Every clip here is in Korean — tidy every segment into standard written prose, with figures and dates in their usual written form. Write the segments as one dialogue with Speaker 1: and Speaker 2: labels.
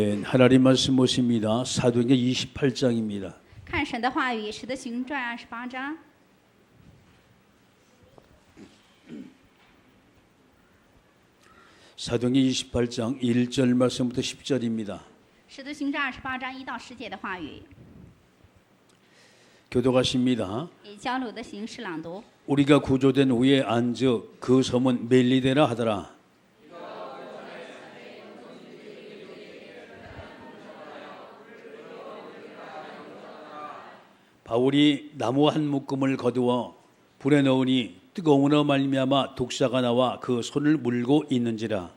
Speaker 1: 하나님 말씀 모십니다. 사도행전 28장입니다.
Speaker 2: 看神的话语，《使徒行传》28章。
Speaker 1: 사도행전 28장 1절 말씀부터 10절입니다.
Speaker 2: 使徒行传28章1到10节的话语，
Speaker 1: 교독하십니다.
Speaker 2: 以教鲁的形式朗读。
Speaker 1: 우리가 구조된 후에 안즉 그 섬은 멜리데라 하더라. 바울이 나무 한 묶음을 거두어 불에 넣으니 뜨거우나 말미암아 독사가 나와 그 손을 물고 있는지라.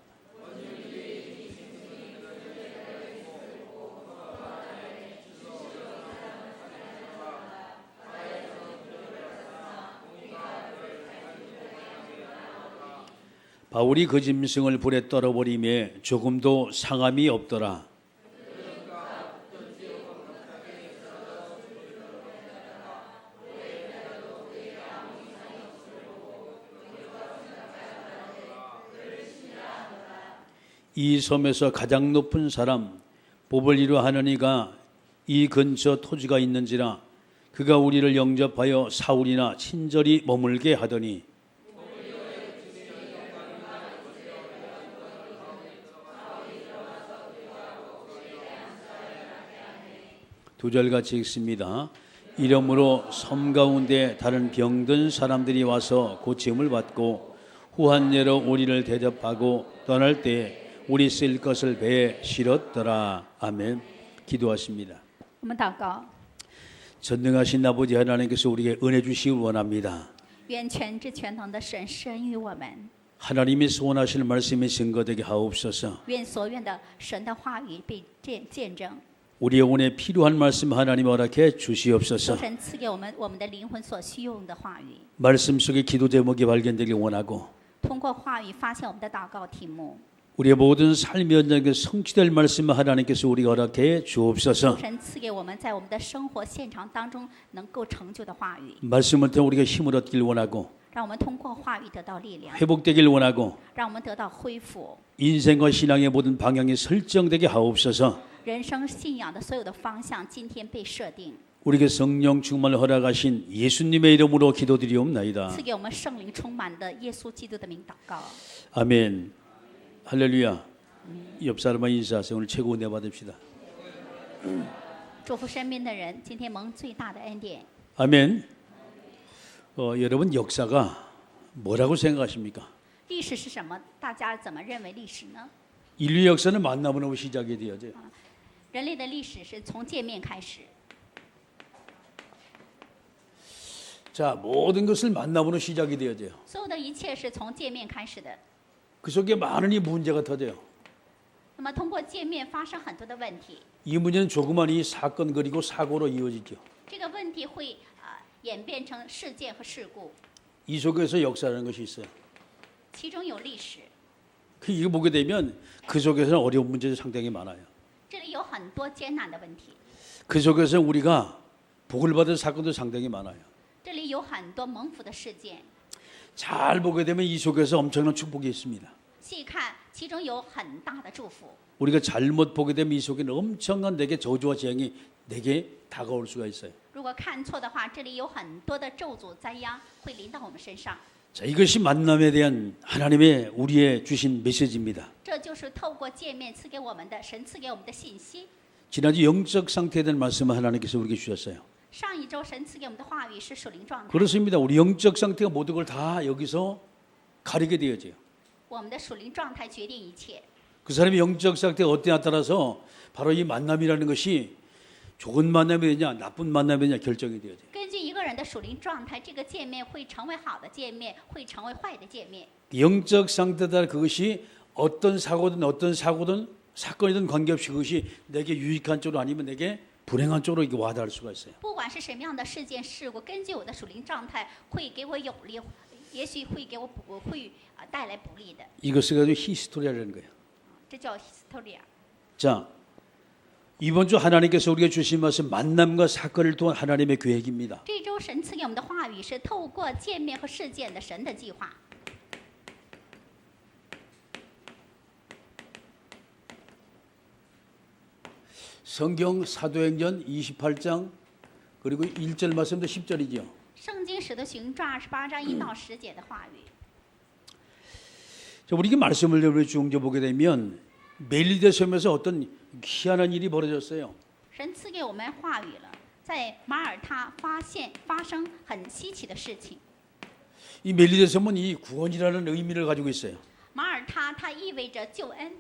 Speaker 1: 바울이 그 짐승을 불에 떨어버리매 조금도 상함이 없더라. 이 섬에서 가장 높은 사람 뽑을 이로 하느니가 이 근처 토지가 있는지라. 그가 우리를 영접하여 사울이나 친절히 머물게 하더니 두 절 같이 읽습니다. 이러므로 섬 가운데 다른 병든 사람들이 와서 고침을 받고 후한예로 우리를 대접하고 떠날 때 우리 쓸 것을 배에 실었더라. 아멘. 기도하십니다.
Speaker 2: 我们祷告，
Speaker 1: 전능하신 아버지 하나님께서 우리에게 은혜 주시기 원합니다.
Speaker 2: 愿全知全能的神施恩于我们，
Speaker 1: 하나님이 소원하실 말씀이 증거되게 하옵소서.
Speaker 2: 愿所愿的神的话语被见证，
Speaker 1: 우리 영혼에 필요한 말씀 하나님 허락해 주시옵소서.
Speaker 2: 求神赐给我们的灵魂所需用的话语，
Speaker 1: 말씀 속에 기도 제목이 발견되길 원하고
Speaker 2: 通过话语发现我们的祷告题目，
Speaker 1: 우리의 모든 삶의 현장에 성취될 말씀 하나님께서 우리가 허락해
Speaker 2: 求
Speaker 1: 주옵소서.
Speaker 2: 神赐给我们在我们的生活现场当中能够成就的话语，
Speaker 1: 말씀을 통해 우리가 힘을 얻길 원하고
Speaker 2: 让我们通过话语得到力量，
Speaker 1: 회복되길 원하고
Speaker 2: 让我们得到恢复，
Speaker 1: 인생과 신앙의 모든 방향이 설정되게 하옵소서.
Speaker 2: 人生信仰的所有的方向今天被设定，
Speaker 1: 우리에게 성령 충만을 허락하신 예수님의 이름으로 기도드리옵나이다.
Speaker 2: 赐给我们圣灵充满的耶稣基督的名祷告。
Speaker 1: 아멘. 할렐루야. 옆 사람과 인사하세요. 오늘 최고 은혜 받읍시다.
Speaker 2: 祝福身边的人，今天蒙最大的恩典。
Speaker 1: 아멘. 여러분 역사가 뭐라고 생각하십니까?
Speaker 2: 历史是什么？大家怎么认为历史呢？
Speaker 1: 인류 역사는 만남으로 시작이 되어져.
Speaker 2: 人类的历史是从见面开始，
Speaker 1: 자, 모든 것을 만남으로 시작이 되어져요.
Speaker 2: 所有的一切是从见面开始的。
Speaker 1: 그 속에 많은 이 문제가 터져요.
Speaker 2: 那么通过见面发生很多的问题，
Speaker 1: 이 문제는 조그만 이 사건 그리고 사고로 이어지죠.
Speaker 2: 这个问题会演变成事件和事故，
Speaker 1: 이 속에서 역사라는 것이 있어요.
Speaker 2: 其中有历史。
Speaker 1: 이거 보게 되면 그 속에서는 어려운 문제도 상당히 많아요.
Speaker 2: 这里有很多艰难的问题，
Speaker 1: 그 속에서 우리가 복을 받은 사건도 상당히 많아요.
Speaker 2: 这里有很多蒙福的事件。
Speaker 1: 잘 보게 되면 이 속에서 엄청난 축복이 있습니다.
Speaker 2: 细看，其中有很大的祝福。
Speaker 1: 우리가 잘못 보게 되면 이 속에는 엄청난 내게 저주와 재앙이 내게 다가올 수가 있어요.
Speaker 2: 如果看错的话，这里有很多的咒诅灾殃会临到我们身上。
Speaker 1: 자, 이것이 만남에 대한 하나님의 우리의 주신 메시지입니다.
Speaker 2: 这就是透过见面赐给我们的神赐给我们的信息。
Speaker 1: 지난주 영적 상태에 대한 말씀을 하나님께서 우리에게 주셨어요.
Speaker 2: 上一周神赐给我们的话语是属灵状态，
Speaker 1: 그렇습니다. 우리 영적 상태가 모든 걸 다 여기서 가리게 되어져요.
Speaker 2: 我们的属灵状态决定一切。
Speaker 1: 그 사람의 영적 상태가 어떠냐에 따라서 바로 이 만남이라는 것이 좋은 만남이 되냐 나쁜 만남이 되냐 결정이 되어져요.
Speaker 2: 根据一个人的属灵状态，这个见面会成为好的见面，会成为坏的见面。
Speaker 1: 영적 상태에 따라 그것이 어떤 사고든 사건이든 관계없이 그것이 내게 유익한 쪽으로 아니면 내게 불행한 쪽으로 이게 와닿을 수가 있어요.
Speaker 2: 不管是什么样的事件事故，根据我的属灵状态，会给我有利，也许会给我带来不利的。
Speaker 1: 이것을 가지고 히스토리아라는 거예요.
Speaker 2: 这叫 historia。
Speaker 1: 자, 이번 주 하나님께서 우리에게 주신 말씀 만남과 사건을 통한 하나님의 계획입니다.
Speaker 2: 这周神赐给我们的话语是透过见面和事件的神的计划。
Speaker 1: 성경 사도행전 28장 그리고 1절 말씀도 10절이죠.
Speaker 2: 圣经使徒行传28章1到10节的话语。
Speaker 1: 자, 우리 이 말씀을 쭉 보게 되면 멜리데 섬에서 어떤 희한한 일이 벌어졌어요.
Speaker 2: 神赐给我们话语了，在马耳他发生很稀奇的事情。
Speaker 1: 이 멜리데 섬은 이 구원이라는 의미를 가지고 있어요.
Speaker 2: 马耳他它意味着救恩，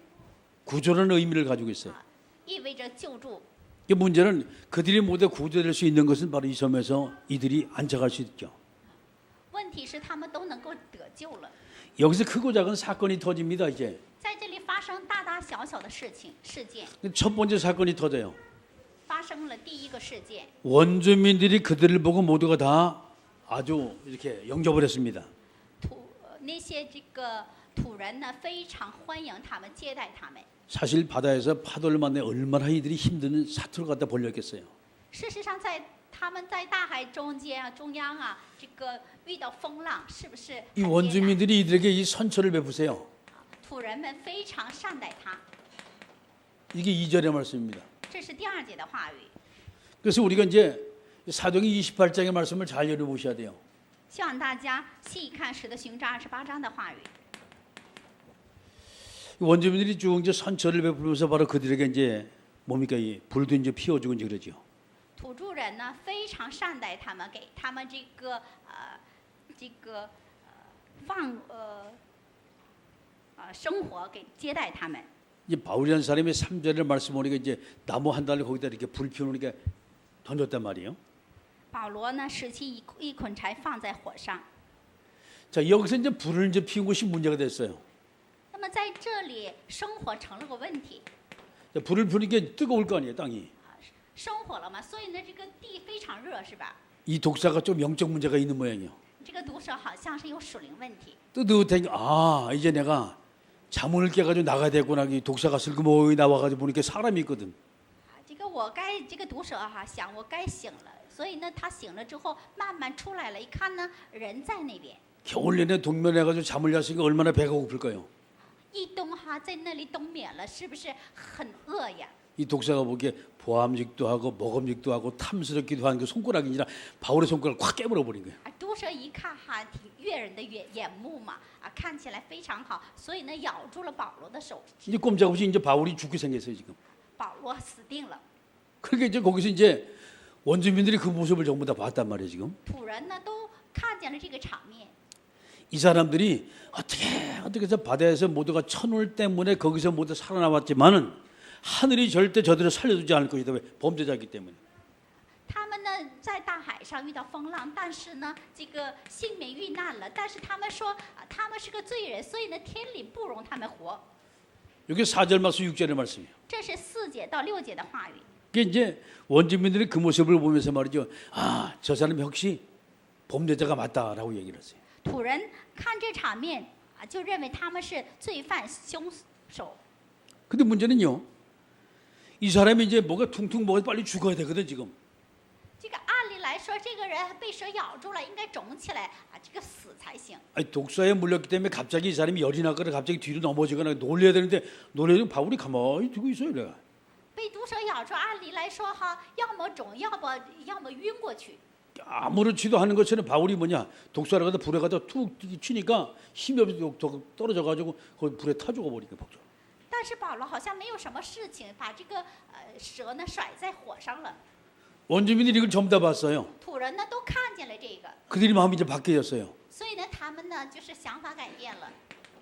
Speaker 1: 구조라는 의미를 가지고 있어요.
Speaker 2: 意味着救助。
Speaker 1: 이 문제는 그들이 모두 구조될 수 있는 것은 바로 이 섬에서 이들이 안착할 수 있죠.
Speaker 2: 问题是他们都能够得救了。
Speaker 1: 여기서 크고 작은 사건이 터집니다. 이제
Speaker 2: 在这里发生大大小小的事件，
Speaker 1: 첫 번째 사건이 터져요.
Speaker 2: 发生了第一个事件。
Speaker 1: 원주민들이 그들을 보고 모두가 다 아주 이렇게 영접을 했습니다.
Speaker 2: 那些这个土人呢，非常欢迎他们，接待他们。
Speaker 1: 사실 바다에서 파도를 만나 얼마나 이들이 힘든 사투를 갖다 벌렸겠어요.
Speaker 2: 事实上，他们在大海中央啊，这个遇到风浪，是不是？
Speaker 1: 이 원주민들이 이들에게 이 선처를 베푸세요.
Speaker 2: 土人们非常善待他。
Speaker 1: 이게 2절의 말씀입니다.
Speaker 2: 这是第2节的话语。
Speaker 1: 그래서 우리가 이제 사도행 28장의 말씀을 잘 열어보셔야 돼요.
Speaker 2: 希望大家细看《使徒行传》28章的话语。
Speaker 1: 원주민들이 쭉 이제 선처를 베풀면서 바로 그들에게 이제 뭡니까 이 불도 이제 피워주고 이제 그러죠.
Speaker 2: 土著人呢，非常善待他们，给他们生活，给接待他们。
Speaker 1: 이제 바울이라는 사람이 3절의 말씀 보니까 이제 나무 한 달을 거기다 이렇게 불 피우니까 던졌단 말이에요.
Speaker 2: 保罗呢，拾起一捆柴放在火上。
Speaker 1: 자 여기서 이제 불을 이제 피운 것이 문제가 됐어요.
Speaker 2: 那么在这里，生火成了个问题。
Speaker 1: 자, 불을 피우니까 뜨거울 거 아니에요, 땅이.
Speaker 2: 生火了嘛，所以呢，这个地非常热，是吧？
Speaker 1: 이 독사가 좀 영적 문제가 있는 모양이에요.
Speaker 2: 这个毒蛇好像是有属灵问题。
Speaker 1: 뜨뜻하니까 아 이제 내가 잠을 깨가지고 나가야 되구나. 이 독사가 슬그머니 나와가지고 보니까 사람이 있거든.
Speaker 2: 这个这个毒蛇想我该醒了，所以呢，它醒了之后慢慢出来了，一看呢，人在那边。
Speaker 1: 겨울 내내 동면해가지고 잠을 잤으니까 얼마나 배가 고플까요?
Speaker 2: 一冬在那里冬眠了，是不是很饿呀？
Speaker 1: 이 독사가 보기에 보암직도 하고 먹음직도 하고 탐스럽기도 한 그 손가락이 아니라 바울의 손가락을 확 깨물어 버린 거예요.
Speaker 2: 毒蛇一看挺悦人的眼目嘛，看起来非常好，所以呢，咬住了保罗的手，
Speaker 1: 이제 꼼짝없이 이제 바울이 죽게 생겼어요 지금.
Speaker 2: 保罗死定了。
Speaker 1: 그러니까 이제 거기서 이제 원주민들이 그 모습을 전부 다 봤단 말이에요 지금.
Speaker 2: 土人呢都看见了这个场面，
Speaker 1: 이 사람들이 어떻게 해서 바다에서 모두가 천울 때문에 거기서 모두 살아남았지만은 하늘이 절대 저들을 살려주지 않을 것이다. 왜? 범죄자이기 때문에.
Speaker 2: 他们呢在大海上遇到风浪，但是呢这个幸免遇难了，但是他们说他们是个罪人，所以呢天理不容他们活。
Speaker 1: 여기 4절 말씀 6절의 말씀이에요.
Speaker 2: 这是4节到6节的话语。
Speaker 1: 이게 이제 원주민들이 그 모습을 보면서 말이죠. 아, 저 사람이 혹시 범죄자가 맞다라고 얘기를 했어요.
Speaker 2: 土人看这场面就认为他们是罪犯凶手。
Speaker 1: 근데 문제는요. 이 사람이 이제 뭐가 퉁퉁 먹어 빨리 죽어야 되거든 지금.
Speaker 2: 这个按理来说，这个人被蛇咬住了，应该肿起来这个死才行。
Speaker 1: 아니, 독사에 물렸기 때문에 갑자기 이 사람이 열이 나거나 갑자기 뒤로 넘어지거나 놀려야 되는데 놀려도 바울이 가만히 두고 있어요, 내가.
Speaker 2: 被毒蛇咬住，按理来说要么肿，要么晕过去。
Speaker 1: 아무렇지도 않은 것처럼 바울이 뭐냐 독사를 갖다 불에 갖다 툭 치니까 힘이 없이 떨어져가지고 거기 불에 타 죽어버리니까 복종.
Speaker 2: 但是保罗好像没有什么事情，把这个蛇呢甩在火上了。
Speaker 1: 원주민들이 이걸 전부 다 봤어요.
Speaker 2: 土人呢都看见了这个，
Speaker 1: 그들이 마음이 이제 바뀌었어요.
Speaker 2: 所以呢他们呢就是想法改变了。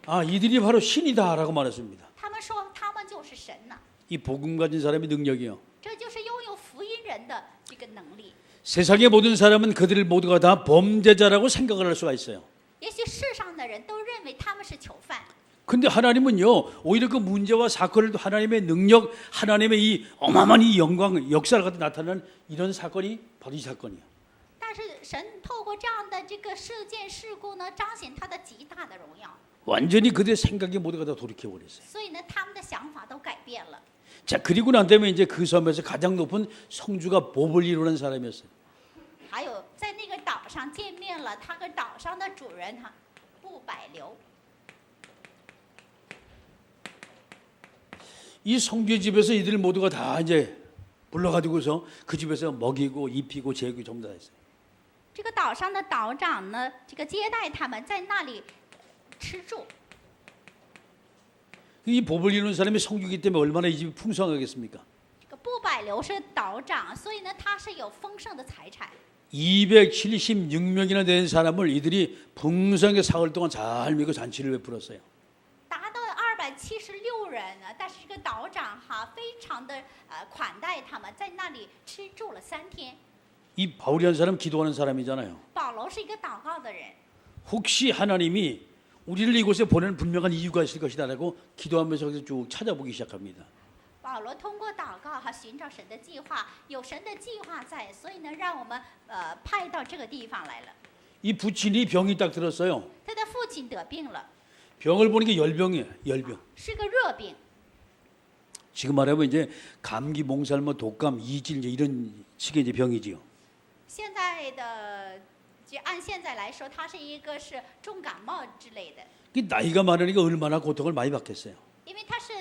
Speaker 1: 아, 이들이 바로 신이다라고 말했습니다.
Speaker 2: 他们说他们就是神呐，
Speaker 1: 이 복음 가진 사람의 능력이요.
Speaker 2: 这就是拥有福音人的这个能力。
Speaker 1: 세상의 모든 사람은 그들을 모두가 다 범죄자라고 생각을 할 수가 있어요.
Speaker 2: 也许世上的人都认为他们是囚犯，
Speaker 1: 근데 하나님은요 오히려 그 문제와 사건을 하나님의 능력, 하나님의 이 어마어마한 이 영광, 역사를 갖다 나타내는 이런 사건이 바로 이 사건이에요.
Speaker 2: 但是神透过这样的这个事件事故呢，彰显他的极大的荣耀。
Speaker 1: 완전히 그들의 생각이 모두가 다 돌이켜버렸어요.
Speaker 2: 所以呢，他们的想法都改变了。
Speaker 1: 자, 그리고 난 다음에 이제 그 섬에서 가장 높은 성주가 법을 이루는 사람이었어요.
Speaker 2: 还有在那个岛上见面了，他跟岛上的主人不百流。
Speaker 1: 이 성주의 집에서 이들 모두가 다 이제 불러가지고서 그 집에서 먹이고 입히고 재우고 전부 다 했어요.
Speaker 2: 这个岛上的岛长呢，这个接待他们，在那里吃住。
Speaker 1: 이 복을 이루는 사람이 성주기 때문에 얼마나 이 집이 풍성하겠습니까?
Speaker 2: 这个布百流是岛长，所以呢，他是有丰盛的财产。
Speaker 1: 276명이나 된 사람을 이들이 풍성하게 사흘 동안 잘 먹고 잔치를 베풀었어요.
Speaker 2: 达到276人呢，但是这个岛长哈，非常的款待他们，在那里吃住了3天。
Speaker 1: 이 바울이라는 사람 기도하는 사람이잖아요.
Speaker 2: 保罗是一个祷告的人，
Speaker 1: 혹시 하나님이 우리를 이곳에 보내는 분명한 이유가 있을 것이다라고 기도하면서 거기서 쭉 찾아보기 시작합니다.
Speaker 2: 保罗通过祷告和寻找神的计划，有神的计划在，所以呢，让我们派到这个地方来了。
Speaker 1: 이 부친이 병이 딱 들었어요.
Speaker 2: 他的父亲得病了，
Speaker 1: 병을 보니까 열병이에요. 열병.
Speaker 2: 是个热病。
Speaker 1: 지금 말하면 이제 감기, 몽살모, 독감, 이질 이제 이런 식의 이제 병이지요.
Speaker 2: 现在的就按现在来说，它是一个是重感冒之类的，
Speaker 1: 이 나이가 많으니까 얼마나 고통을 많이 받겠어요.
Speaker 2: 因为他是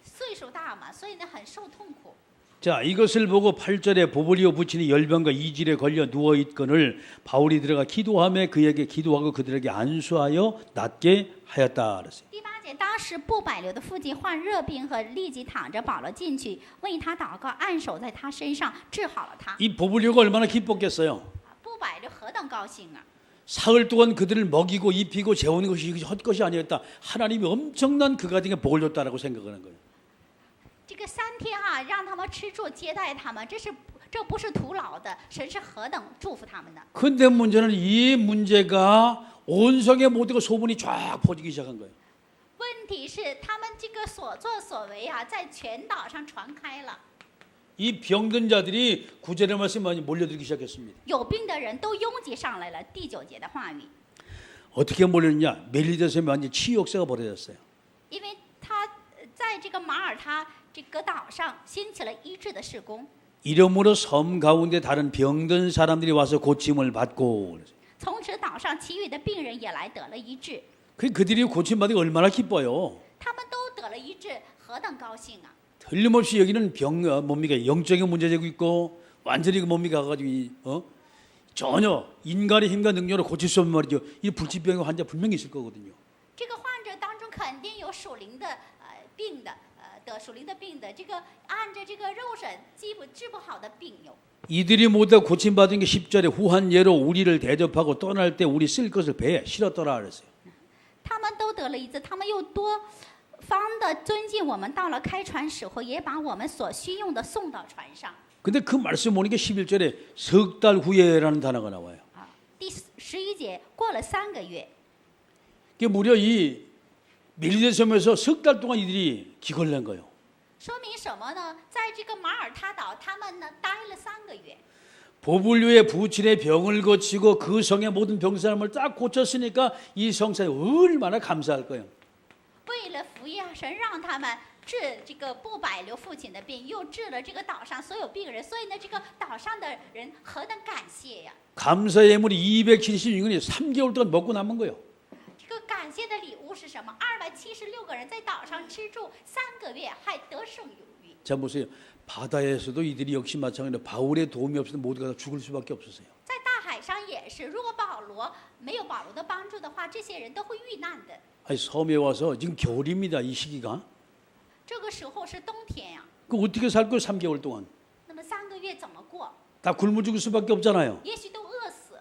Speaker 2: 岁数大嘛，所以呢很受痛苦。
Speaker 1: 자, 이것을 보고 8절에 보볼리오 부친이 열병과 이질에 걸려 누워 있거늘 바울이 들어가 기도하며 그에게 기도하고 그들에게 안수하여 낫게 하였다 그랬어요.
Speaker 2: 第8节，当时布百流的父亲患热病和立即躺着，保罗进去为他祷告，按手在他身上，治好了他。
Speaker 1: 이 보볼리오가 얼마나 기뻤겠어요.
Speaker 2: 布百流何等高兴啊！
Speaker 1: 사흘 동안 그들을 먹이고 입히고 재우는 것이 헛것이 아니었다. 하나님이 엄청난 그 가정에 복을 줬다라고 생각하는 거예요.
Speaker 2: 这个3天啊，让他们吃住接待他们，这不是徒劳的，神是何等祝福他们的。
Speaker 1: 근데 문제는 이 문제가 온 성의 모두가 소문이 쫙 퍼지기 시작한 거예요.
Speaker 2: 问题是他们这个所作所为啊，在全岛上传开了，
Speaker 1: 이 병든 자들이 구절의 말씀에 많이 몰려들기 시작했습니다.
Speaker 2: 有病的人都拥挤上来了。第9节的话语，
Speaker 1: 어떻게 몰렸냐? 멜리데섬에 완전 치유 역사가 벌어졌어요.
Speaker 2: 因为他在这个马耳他这个岛上兴起了医治的事工，
Speaker 1: 이름으로 섬 가운데 다른 병든 사람들이 와서 고침을 받고 그랬어요.
Speaker 2: 从此岛上其余的病人也来得了医治，
Speaker 1: 그들이 고침받으니 얼마나 기뻐요.
Speaker 2: 他们都得了医治，何等高兴啊！
Speaker 1: 틀림없이 여기는 뭡니까 영적인 문제되고 있고 완전히 뭡니까 가가지고 전혀 인간의 힘과 능력으로 고칠 수 없는 말이죠. 이 불치병의 환자 분명히 있을 거거든요.
Speaker 2: 这个患者当中肯定有属灵的病的，得属灵的病的，这个按着这个肉身治不好的病有。
Speaker 1: 이들이 모두 고침받은 게 10절에 후한 예로 우리를 대접하고 떠날 때 우리 쓸 것을 배에 실었더라 그랬어요.
Speaker 2: 他们都得了医治，他们又多方的尊敬我们，到了开船时候，也把我们所需用的送到船上。
Speaker 1: 근데 그 말씀 보니까 11절에 석 달 후에라는 단어가 나와요.
Speaker 2: 第11节，过了3个月，
Speaker 1: 이게 무려 이 멜리데섬에서 석 달 동안 이들이 기걸 낸 거예요.
Speaker 2: 说明什么呢？在这个马耳他岛，他们呢待了3个月。
Speaker 1: 보불류의 부친의 병을 고치고 그 성의 모든 병사람을 딱 고쳤으니까 이 성사에 얼마나 감사할 거예요.
Speaker 2: 为了服役啊，神让他们治这个布百流父亲的病，又治了这个岛上所有病人，所以呢，这个岛上的人何等感谢呀！
Speaker 1: 감사의 예물이 276년이 3개월 동안 먹고 남은 거예요.
Speaker 2: 这个感谢的礼物是什么？276个人在岛上吃住3个月，还得胜有余。
Speaker 1: 자 보세요. 바다에서도 이들이 역시 마찬가지로 바울의 도움이 없으면 모두가 다 죽을 수밖에 없었어요.
Speaker 2: 在大海上也是，如果没有保罗的帮助的话，这些人都会遇难的。
Speaker 1: 아니, 섬에 와서 지금 겨울입니다. 이 시기가.
Speaker 2: 这个时候是冬天呀、
Speaker 1: 그 어떻게 살 거예요? 3개월 동안.
Speaker 2: 那么3个月怎么过？
Speaker 1: 다 굶어 죽을 수밖에 없잖아요.
Speaker 2: 也许都饿死。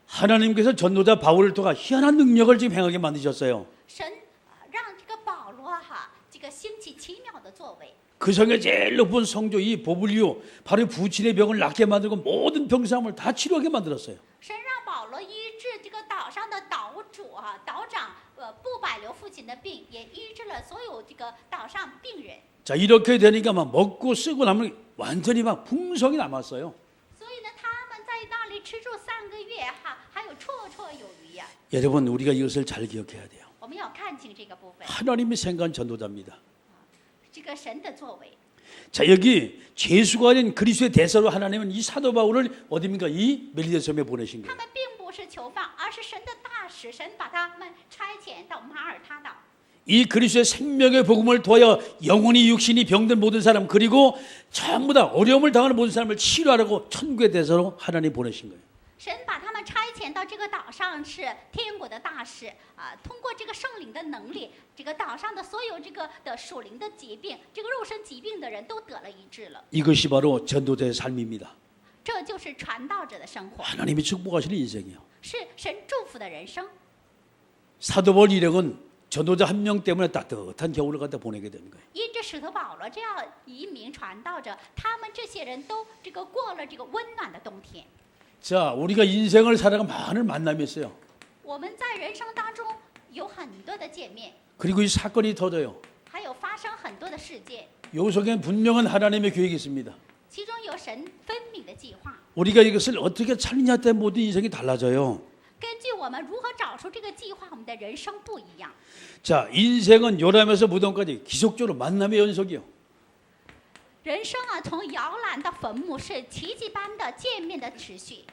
Speaker 1: 하나님께서 전도자 바울을 통해 희한한 능력을 지금 행하게 만드셨어요.
Speaker 2: 神让这个保罗这个兴起奇妙的作为。
Speaker 1: 그 성의 제일 높은 성조 이 보불리오 바로 부친의 병을 낫게 만들고 모든 병사함을 다 치료하게 만들었어요.
Speaker 2: 神让保罗医治这个岛上的岛主岛长布百流父亲的病，也医治了所有这个岛上病人。
Speaker 1: 자 이렇게 되니까 막 먹고 쓰고 나면 완전히 막 풍성이 남았어요.
Speaker 2: 所以呢，他们在那里吃住3个月还有绰绰有余呀。
Speaker 1: 여러분 우리가 이것을 잘 기억해야 돼요.
Speaker 2: 我们要看清这个部分，
Speaker 1: 하나님이 생각한 전도자입니다.
Speaker 2: 这个神的作为。
Speaker 1: 자 여기 죄수가 아닌 그리스도의 대사로 하나님은 이 사도 바울을 어디입니까? 이 멜리데섬에 보내신
Speaker 2: 他
Speaker 1: 거예요.
Speaker 2: 们并不是囚犯，而是神的大使，神把他们差遣到马耳他岛。
Speaker 1: 이 그리스도의 생명의 복음을 통하여 영혼이 육신이 병든 모든 사람 그리고 전부 다 어려움을 당하는 모든 사람을 치료하라고 천국의 대사로 하나님 보내신 거예요.
Speaker 2: 神把他们差遣到这个岛上是天国的大使啊，通过这个圣灵的能力，这个岛上的所有这个的属灵的疾病，这个肉身疾病的人都得了医治了。
Speaker 1: 이것이 바로 전도자의 삶입니다.
Speaker 2: 这就是传道者的生活，
Speaker 1: 하나님이 축복하시는 인생이에요.
Speaker 2: 是神祝福的人生。
Speaker 1: 사도 바울 일행은 전도자 한 명 때문에 따뜻한 겨울을 갖다 보내게 되는 거예요.
Speaker 2: 因着使徒保罗这样一名传道者，他们这些人都这个过了这个温暖的冬天。
Speaker 1: 자, 우리가 인생을 살아가 많은 만남이 있어요.
Speaker 2: 我们在人生当中有很多的见面，
Speaker 1: 그리고 이 사건이 터져요.
Speaker 2: 还有发生很多的事件，
Speaker 1: 요 속엔 분명한 하나님의 계획이 있습니다.
Speaker 2: 其中有神分明的计划。
Speaker 1: 우리가 이것을 어떻게 찾느냐 때문에 모든 인생이 달라져요.
Speaker 2: 根据我们如何找出这个计划，我们的人生不一样。
Speaker 1: 자, 인생은 요람에서 무덤까지 기속적으로 만남의 연속이요.
Speaker 2: 人生啊，从摇篮到坟墓是奇迹般的见面的持续，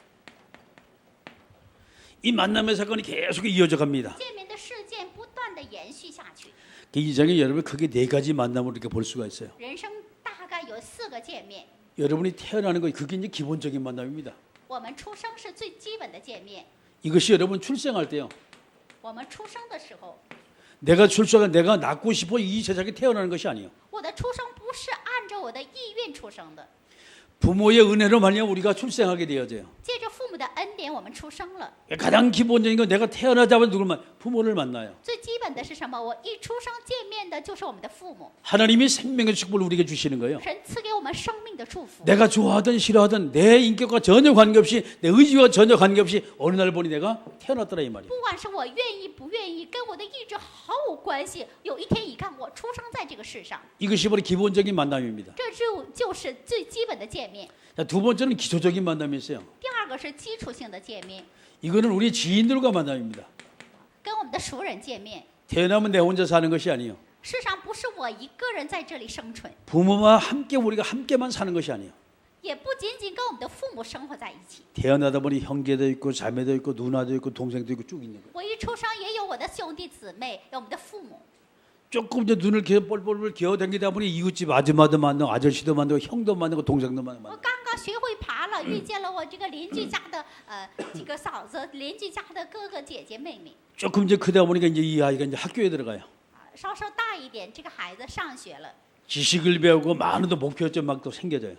Speaker 1: 이 만남의 사건이 계속 이어져 갑니다.
Speaker 2: 见面的事件不断的延续下去。
Speaker 1: 그 인생에 여러분 크게 네 가지 만남을 이렇게 볼 수가 있어요.
Speaker 2: 人生大概有4个见面，
Speaker 1: 여러분이 태어나는 거 그게 이제 기본적인 만남입니다.
Speaker 2: 我们出生是最基本的见面。
Speaker 1: 이것이 여러분 출생할 때요.
Speaker 2: 我们出生的时候，
Speaker 1: 내가 출생한 내가 낳고 싶어 이 세상에 태어나는 것이 아니에요.
Speaker 2: 我的出生不是按照我的意愿出生的，
Speaker 1: 부모의 은혜로 말미암아 우리가 출생하게 되어져요.
Speaker 2: 借着父母的恩典，我们出生了。
Speaker 1: 가장 기본적인 건 내가 태어나자마자 누굴 부모를 만나요.
Speaker 2: 最基本的是什么？我一出生见面的就是我们的父母，
Speaker 1: 하나님이 생명의 축복을 우리에게 주시는 거예요.
Speaker 2: 神赐给我们生命的祝福。
Speaker 1: 내가 좋아하든 싫어하든 내 인격과 전혀 관계없이 내 의지와 전혀 관계없이 어느 날 보니 내가 태어났더라 이 말이에요.
Speaker 2: 不管是我愿意不愿意，跟我的意志毫无关系。有一天一看，我出生在这个世上，
Speaker 1: 이것이 바로 기본적인 만남입니다.
Speaker 2: 这就是最基本的见面。
Speaker 1: 자, 두 번째는 기초적인 만남이 있어요.
Speaker 2: 第二个是基础性的见面，
Speaker 1: 이거는 우리 지인들과 만남입니다.
Speaker 2: 跟我们的熟人见面。
Speaker 1: 태어나면 내 혼자 사는 것이 아니에요.
Speaker 2: 世上不是我一个人在这里生存，
Speaker 1: 부모와 함께 우리가 함께만 사는 것이 아니에요.
Speaker 2: 也不仅仅跟我们的父母生活在一起。
Speaker 1: 태어나다 보니 형제도 있고 자매도 있고 누나도 있고 동생도 있고 쭉 있는 거예요.
Speaker 2: 我一出生也有我的兄弟姊妹，有我们的父母。
Speaker 1: 조금 이제 눈을 뻘뻘뻘 기어다니다 보니 이웃집 아줌마도 만나고 아저씨도 만나고 형도 만나고 동생도 만나고.
Speaker 2: 我刚刚学会爬了，遇见了我这个邻居家的这个嫂子，邻居家的哥哥姐姐妹妹。
Speaker 1: 조금 이제 크다 보니까 이제 이 아이가 이제 학교에 들어가요.
Speaker 2: 稍稍大一点，这个孩子上学了
Speaker 1: 지식을 배우고 많은 또 목표점 막 또 생겨져요.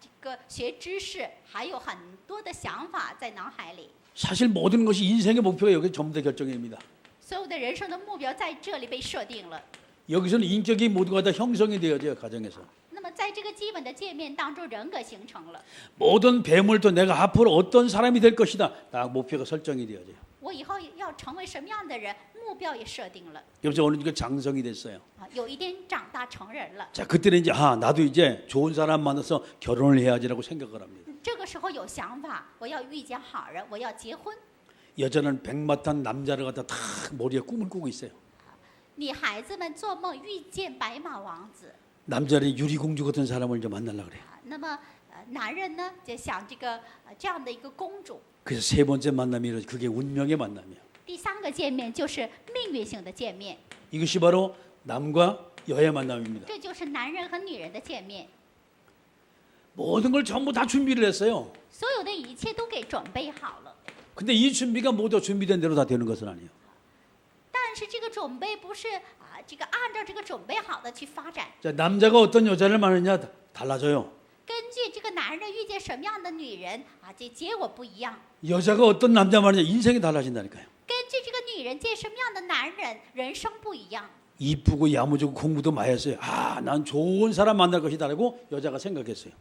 Speaker 2: 这个学知识，还有很多的想法在脑海里。
Speaker 1: 사실 모든 것이 인생의 목표가 여기 전부 다 결정됩니다.
Speaker 2: 所有的人生的目标在这里被设定了。
Speaker 1: 여기서는 인격이 모두가 다 형성이 되어져요. 가정에서.
Speaker 2: 那么在这个基本的界面当中，人格形成了。
Speaker 1: 모든 배물도 내가 앞으로 어떤 사람이 될 것이다. 다 목표가 설정이 되어져요.
Speaker 2: 我以后要成为什么样的人，目标也设定了。
Speaker 1: 여기서 어느 정도 장성이 됐어요.
Speaker 2: 有一天长大成人了，
Speaker 1: 자, 그때는 이제 나도 이제 좋은 사람 만나서 결혼을 해야지라고 생각을 합니다.
Speaker 2: 这个时候有想法，我要遇见好人，我要结婚。
Speaker 1: 여자는 백마탄 남자를 갖다 다 머리에 꿈을 꾸고 있어요.
Speaker 2: 女孩子们做梦遇见白马王子，
Speaker 1: 남자는 유리공주 같은 사람을 이제 만나려고 그래요.
Speaker 2: 那么男人呢就想这个这样的一个公主。
Speaker 1: 그래서 세 번째 만남이 이루어져 그게 운명의 만남이에요.
Speaker 2: 第3个见面就是命运性的见面，
Speaker 1: 이것이 바로 남과 여의 만남입니다.
Speaker 2: 这就是男人和女人的见面。
Speaker 1: 모든 걸 전부 다 준비를 했어요.
Speaker 2: 所有的一切都给准备好了，
Speaker 1: 근데 이 준비가 모두 준비된 대로 다 되는 것은 아니에요.
Speaker 2: 但是这个准备不是这个按照这个准备好的去发展。
Speaker 1: 자, 남자가 어떤 여자를 만나느냐 달라져요.
Speaker 2: 根据这个男人遇见什么样的女人这结果不一样。
Speaker 1: 여자가 어떤 남자 만나느냐 인생이 달라진다니까요.
Speaker 2: 根据这个女人见什么样的男人，人生不一样。
Speaker 1: 이쁘고 야무지고 공부도 많이 했어요. 난 좋은 사람 만날 것이다라고 여자가 생각했어요.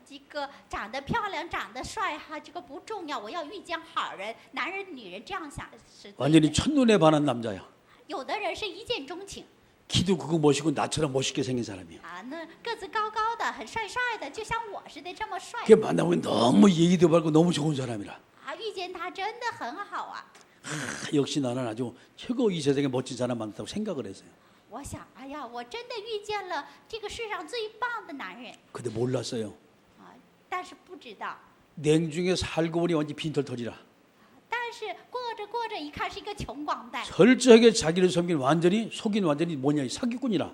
Speaker 2: 这个长得漂亮、长得帅这个不重要，我要遇见好人。男人、女人这样想是对的。
Speaker 1: 완전히 첫눈에 반한 남자야.
Speaker 2: 有的人是一见钟情
Speaker 1: 키도 크고 멋있고 나처럼 멋있게 생긴 사람이야.
Speaker 2: 那个子高高的、很帅帅的，就像我似的这么帅。
Speaker 1: 그 만나보면 너무 예의도 바르고 너무 좋은 사람이라.
Speaker 2: 遇见他真的很好啊。
Speaker 1: 역시 나는 아주 최고 이 세상에 멋진 사람 만났다고 생각을 했어요.
Speaker 2: 我想，哎呀，我真的遇见了这个世上最棒的男人
Speaker 1: 근데 몰랐어요.
Speaker 2: 但是不知道。
Speaker 1: 냉중에 살고 보니 완전 빈털터리라.
Speaker 2: 但是过着过着，一看是一个穷光蛋，
Speaker 1: 철저하게 자기를 속인 완전히 뭐냐, 이 사기꾼이라.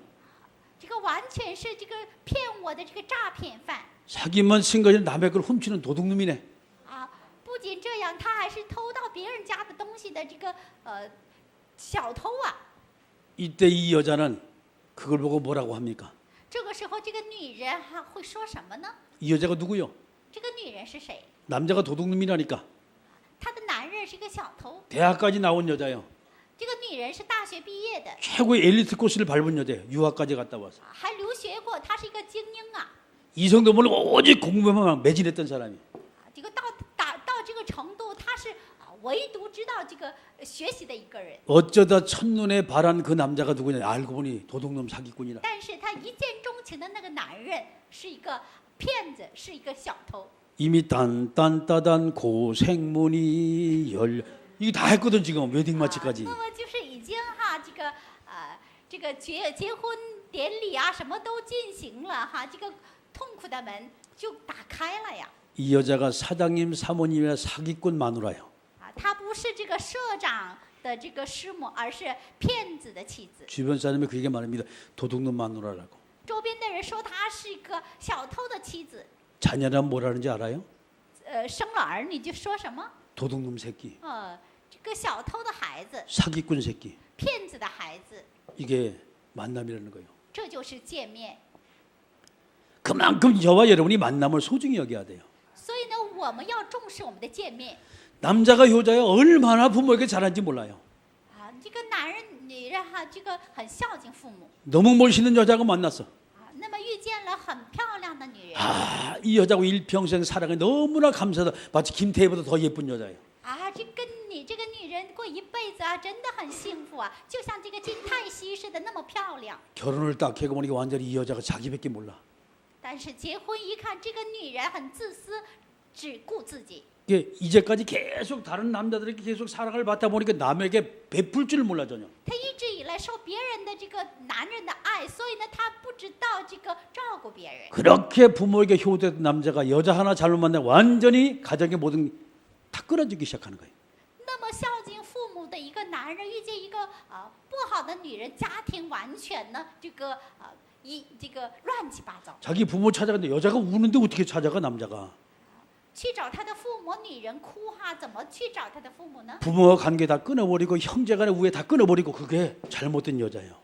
Speaker 2: 这个完全是这个骗我的这个诈骗犯
Speaker 1: 자기만 쓴 것이 남의 걸 훔치는 도둑놈이네.
Speaker 2: 啊！不仅这样，他还是偷到别人家的东西的这个小偷啊！
Speaker 1: 이때 이 여자는 그걸 보고 뭐라고 합니까?
Speaker 2: 这个时候，这个女人还会说什么呢？
Speaker 1: 이 여자가 누구요?
Speaker 2: 这个女人是谁？
Speaker 1: 남자가 도둑놈이라니까.
Speaker 2: 她的男人是个小偷，
Speaker 1: 대학까지 나온 여자요.
Speaker 2: 这个女人是大学毕业的，
Speaker 1: 최고의 엘리트 코스를 밟은 여자예요. 유학까지 갔다 와서.
Speaker 2: 还留学过，她是一个精英啊！
Speaker 1: 이 정도면 오직 공부에만 매진했던 사람이.
Speaker 2: 这个到这个程度，她是唯独知道这个学习的一个人。
Speaker 1: 어쩌다 첫눈에 반한 그 남자가 누구냐, 알고 보니 도둑놈 사기꾼이라.
Speaker 2: 但是她一见钟情的那个男人是一个骗子，是一个小偷。
Speaker 1: 이미 딴딴따단 고생문이 열려. 이게 다 했거든 지금 웨딩 마치까지.
Speaker 2: 那么就是已经这个结婚典礼啊，什么都进行了哈，这个痛苦的门就打开了呀。
Speaker 1: 이 여자가 사장님 사모님이나 사기꾼 마누라요.
Speaker 2: 她不是这个社长的这个师母，而是骗子的妻子。
Speaker 1: 주변 사람이 그렇게 말합니다. 도둑놈 마누라라고.
Speaker 2: 周边的人说她是一个小偷的妻子。
Speaker 1: 자녀란 뭐라는지 알아요?
Speaker 2: 生了儿女就说什么？
Speaker 1: 도둑놈 새끼,
Speaker 2: 这个小偷的孩子，
Speaker 1: 사기꾼 새끼.
Speaker 2: 骗子的孩子，
Speaker 1: 이게 만남이라는 거예요.
Speaker 2: 这就是见面。
Speaker 1: 그만큼 저와 여러분이 만남을 소중히 여겨야 돼요.
Speaker 2: 所以呢，我们要重视我们的见面。
Speaker 1: 남자가 여자야 얼마나 부모에게 잘하는지 몰라요.
Speaker 2: 这个男人、女人哈，这个很孝敬父母。
Speaker 1: 너무 멋있는 여자가 만났어.
Speaker 2: 那么遇见了很漂亮的女人，
Speaker 1: 이 여자하고 일평생 살아가 너무나 감사하다. 마치 김태희보다 더 예쁜 여자예요.
Speaker 2: 这跟你这个女人过一辈子啊，真的很幸福啊，就像这个金泰熙似的那么漂亮。
Speaker 1: 결혼을 딱 해고 보니까 완전히 이 여자가 자기밖에 몰라.
Speaker 2: 但是结婚一看，这个女人很自私，只顾自己。
Speaker 1: 이게 이제까지 계속 다른 남자들에게 계속 사랑을 받다 보니까 남에게 베풀 줄을 몰라 전혀.
Speaker 2: 她一直以来受别人的这个男人的爱，所以呢，她不知道这个照顾别人。
Speaker 1: 그렇게 부모에게 효도했던 남자가 여자 하나 잘못 만나 완전히 가정의 모든 다 끊어지기 시작하는 거예요.
Speaker 2: 那么孝敬父母的一个男人遇见一个不好的女人，家庭完全呢这个乱七八糟。
Speaker 1: 자기 부모 찾아갔는데 여자가 우는데 어떻게 찾아가 남자가.
Speaker 2: 去找他的父母，女人哭哈，怎么去找他的父母呢？
Speaker 1: 부모와 관계 다 끊어버리고 형제간의 우애 다 끊어버리고 그게 잘못된 여자예요.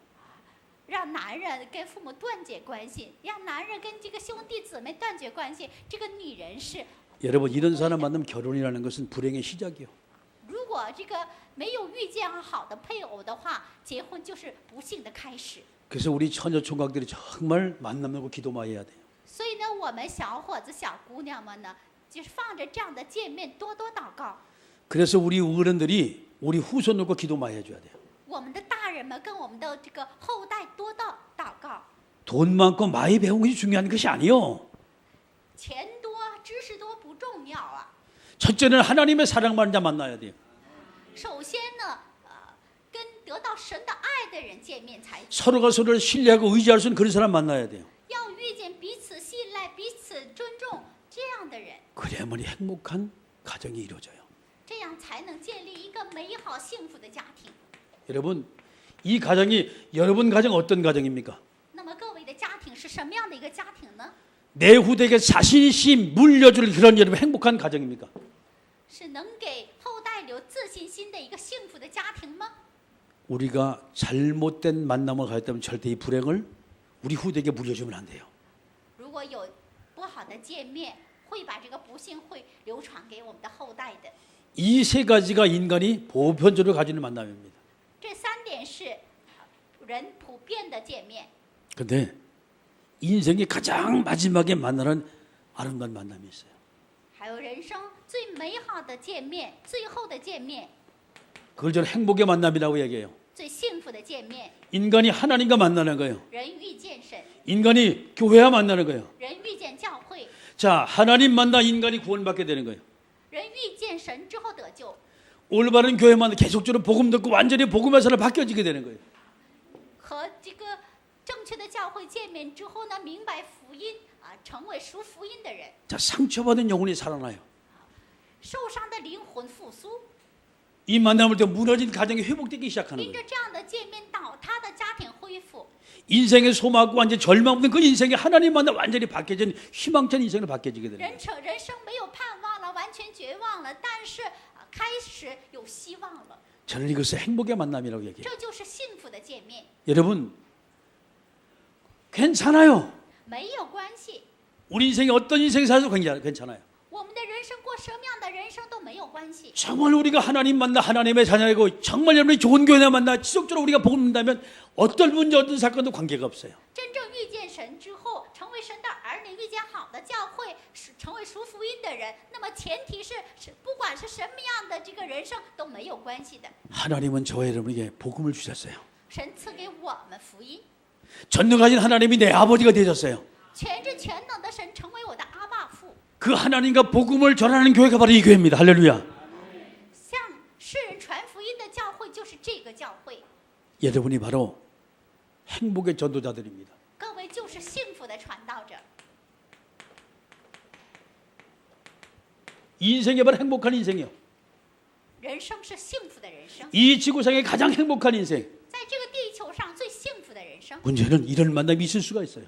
Speaker 2: 让男人跟父母断绝关系，让男人跟这个兄弟姊妹断绝关系。这个女人是，
Speaker 1: 여러분 이런 사람 만나면 결혼이라는 것은 불행의 시작이요.
Speaker 2: 如果这个没有遇见好的配偶的话，结婚就是不幸的开始。
Speaker 1: 그래서 우리 처녀 총각들이 정말 만나고 기도 많이 해야 돼요.
Speaker 2: 所以呢，我们小伙子、小姑娘们呢，就是放着这样的见面，多多祷告。
Speaker 1: 그래서 우리 어른들이 우리 후손 놓고 기도 많이 해줘야 돼요.
Speaker 2: 我们的大人们跟我们的这个后代多祷告。
Speaker 1: 돈 많고 많이 배운 것이 중요한 것이 아니요.
Speaker 2: 钱多、知识多不重要啊。
Speaker 1: 첫째는 하나님의 사랑받는 자 만나야 돼요.
Speaker 2: 首先呢，跟得到神的爱的人见面才。
Speaker 1: 서로가 서로를 신뢰하고 의지할 수 있는 그런 사람 만나야 돼요.
Speaker 2: 要遇见彼此信赖、彼此尊重这样的人，
Speaker 1: 그래야만이 행복한 가정이 이루어져요.
Speaker 2: 这样才能建立一个美好幸福的家庭。
Speaker 1: 여러분, 이 가정이 여러분 가정 어떤 가정입니까?
Speaker 2: 那么各位的家庭是什么样的一个家庭呢？
Speaker 1: 내 후대에게 자신심 물려줄 그런 여러분 행복한 가정입니까?
Speaker 2: 是能给后代留自信心的一个幸福的家庭吗？
Speaker 1: 우리가 잘못된 만남을 가졌다면 절대 이 불행을 우리 후대에게 물려주면 안 돼요.
Speaker 2: 如果有不好的见面，会把这个不幸会流传给我们的后代的。
Speaker 1: 이 세 가지가 인간이 보편적으로 가지는 만남입니다.
Speaker 2: 这三点是人普遍的见面。
Speaker 1: 근데 인생의 가장 마지막에 만나는 아름다운 만남이 있어요.
Speaker 2: 还有人生最美好的见面，最后的见面，
Speaker 1: 그걸 저는 행복의 만남이라고 얘기해요.
Speaker 2: 最幸福的见面。
Speaker 1: 인간이 하나님과 만나는 거예요.
Speaker 2: 人遇见神，
Speaker 1: 인간이 교회와 만나는 거예요.
Speaker 2: 人遇见教会，
Speaker 1: 자, 하나님 만나 인간이 구원받게 되는 거예요.
Speaker 2: 人遇见神之后得救。
Speaker 1: 올바른 교회 만나 계속적으로 복음 듣고 완전히 복음의 사람 바뀌어지게 되는 거예요.
Speaker 2: 和这个正确的教会见面之后呢，明白福音成为属福音的人，
Speaker 1: 자, 상처받은 영혼이 살아나요.
Speaker 2: 受伤的灵魂复苏。
Speaker 1: 이 만남을 통해 무너진 가정이 회복되기 시작하는
Speaker 2: 因
Speaker 1: 거예요.
Speaker 2: 着这样的见面，倒塌的家庭恢复，
Speaker 1: 인생의 소망과 완전 절망 없는 그 인생이 하나님 만나 완전히 바뀌어진 희망찬 인생으로 바뀌어지게 되는 거예요.
Speaker 2: 人生没有盼望了，完全绝望了，但是开始有希望了。
Speaker 1: 저는 이것을 행복의 만남이라고 얘기해요.
Speaker 2: 这就是幸福的见面，
Speaker 1: 여러분 괜찮아요.
Speaker 2: 没有关系。
Speaker 1: 우리 인생이 어떤 인생이 살아도 괜찮아요.
Speaker 2: 我们的人生过什么样的人生都没有关系。
Speaker 1: 정말 우리가 하나님 만나 하나님의 자녀이고 정말 여러분이 좋은 교회 만나 지속적으로 우리가 복음 듣는다면 어떤 문제 어떤 사건도 관계가 없어요.
Speaker 2: 真正遇见神之后，成为神的儿女，遇见好的教会，成为属福音的人，那么前提是不管是什么样的这个人生都没有关系的。
Speaker 1: 하나님은 저와 여러분에게 복음을 주셨어요.
Speaker 2: 神赐给我们福音，
Speaker 1: 전능하신 하나님이 내 아버지가 되셨어요.
Speaker 2: 全知全能的神成为我的阿爸父，
Speaker 1: 그 하나님과 복음을 전하는 교회가 바로 이 교회입니다. 할렐루야.
Speaker 2: 向世人传福音的教会就是这个教会。
Speaker 1: 여러분이 바로 행복의 전도자들입니다.
Speaker 2: 各位就是幸福的传道者，
Speaker 1: 이 인생이 바로 행복한 인생이요.
Speaker 2: 人生是幸福的人生，
Speaker 1: 이 지구상의 가장 행복한 인생.
Speaker 2: 在这个地球上最幸福的人生。
Speaker 1: 문제는 이런 만남이 있을 수가 있어요.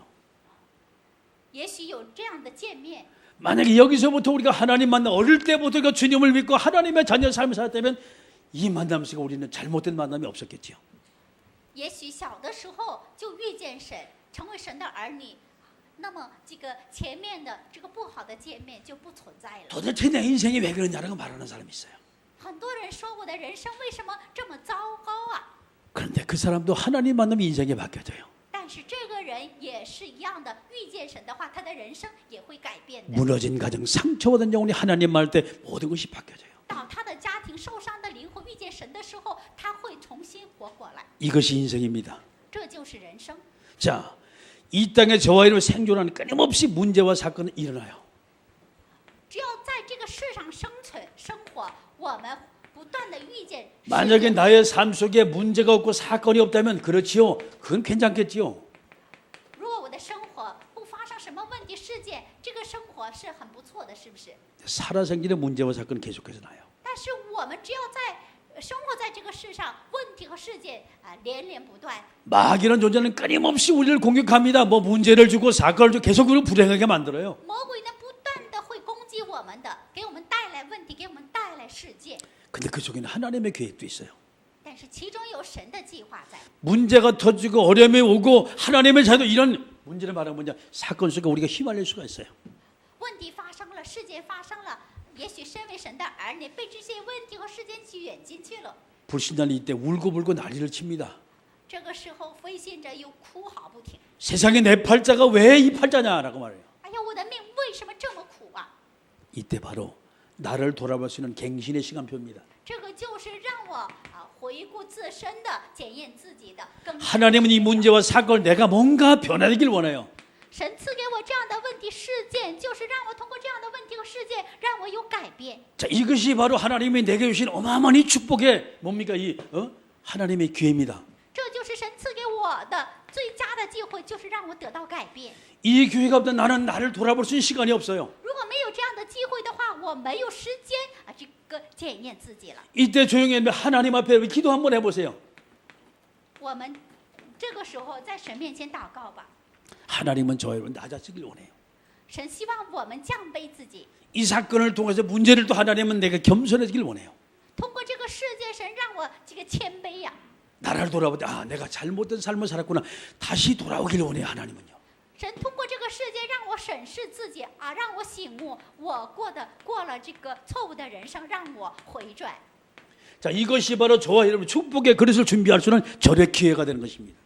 Speaker 2: 也许有这样的见面，
Speaker 1: 만약에 여기서부터 우리가 하나님 만나 어릴 때부터 그 주님을 믿고 하나님의 자녀 삶을 살았다면 이 만남 속에 우리는 잘못된 만남이 없었겠죠.
Speaker 2: 也许小的时候就遇见神，成为神的儿女，那么这个前面的这个不好的见面就不存在了。
Speaker 1: 도대체 내 인생이 왜 그러냐라고 말하는 사람이 있어요.
Speaker 2: 很多人说我的人生为什么这么糟糕啊？
Speaker 1: 그런데 그 사람도 하나님 만나면 인생이 바뀌어져요.
Speaker 2: 但是这个人也是一样的，遇见神的话，他的人生也会改变的。
Speaker 1: 무너진 가정, 상처받은 영혼이 하나님 만날 때 모든 것이 바뀌어져요.
Speaker 2: 倒他的家庭受伤的灵魂遇见神的时候，他会重新活过来，
Speaker 1: 이것이 인생입니다.
Speaker 2: 这就是人生。
Speaker 1: 자, 이 땅에 저와 여러분 생존하는 끊임없이 문제와 사건이 일어나요.
Speaker 2: 只要在这个世上生存生活，我们不断的遇见事
Speaker 1: 만약에
Speaker 2: 件。
Speaker 1: 나의 삶 속에 문제가 없고 사건이 없다면 그렇지요. 그건 괜찮겠지요.
Speaker 2: 如果我的生活不发生什么问题事件，这个生活是很不错的，是不是？
Speaker 1: 살아생기는 문제와 사건은 계속해서 나요.
Speaker 2: 但是我们只要生活在这个世上，问题和事件连连不断。
Speaker 1: 마귀라는 존재는 끊임없이 우리를 공격합니다. 뭐 문제를 주고 사건을 주고 계속 우리를 불행하게 만들어요.
Speaker 2: 魔鬼呢，不断的会攻击我们的，给我们带来问题，给我们带来事件。
Speaker 1: 근데 그 속에는 하나님의 계획도 있어요.
Speaker 2: 但是其中有神的计划在。
Speaker 1: 문제가 터지고 어려움이 오고 하나님의 자도 이런 문제를 말하면 뭐냐 사건 속에 우리가 휘말릴 수가 있어요.
Speaker 2: 问题发生了，事件发生了，也许身为神的儿女被这些问题和事件卷进去了。
Speaker 1: 불신자는 이때 울고불고 난리를 칩니다.
Speaker 2: 这个时候，非信者又哭嚎不停。
Speaker 1: 세상에 내 팔자가 왜 이 팔자냐라고 말해요.
Speaker 2: 哎呀，我的命为什么这么苦啊？
Speaker 1: 이때 바로 나를 돌아볼 수 있는 갱신의 시간표입니다.
Speaker 2: 这个就是让我回顾自身的、检验自己的更。
Speaker 1: 하나님은 이 문제와 사건을 내가 뭔가 변화되길 원해요.
Speaker 2: 神赐给我这样的问题事件，就是让我通过这样的问题和事件，让我有改变。
Speaker 1: 자, 이것이 바로 하나님이 내게 주신 어마어마한 이 축복의 뭡니까 이 하나님의 기회입니다.
Speaker 2: 这就是神赐给我的最佳的机会，就是让我得到改变。
Speaker 1: 이 기회가 없다면 나는 나를 돌아볼 수 있는 시간이 없어요.
Speaker 2: 如果没有这样的机会的话，我没有时间这个检验自己了。
Speaker 1: 이때 조용히 하나님 앞에 기도 한번 해보세요.
Speaker 2: 我们这个时候在神面前祷告吧。
Speaker 1: 하나님은 저와 여러분 낮아지길 원해요.
Speaker 2: 神希望我们降卑自己，
Speaker 1: 이 사건을 통해서 문제를 또 하나님은 내가 겸손해지길 원해요.
Speaker 2: 通过这个事件，神让我这个谦卑呀。
Speaker 1: 나를 돌아볼 때 내가 잘못된 삶을 살았구나. 다시 돌아오길 원해요. 하나님은요.
Speaker 2: 神通过这个事件让我审视自己让我醒悟，我过了这个错误的人生，让我回转。
Speaker 1: 자, 이것이 바로 저와 여러분 축복의 그릇을 준비할 수 있는 절의 기회가 되는 것입니다.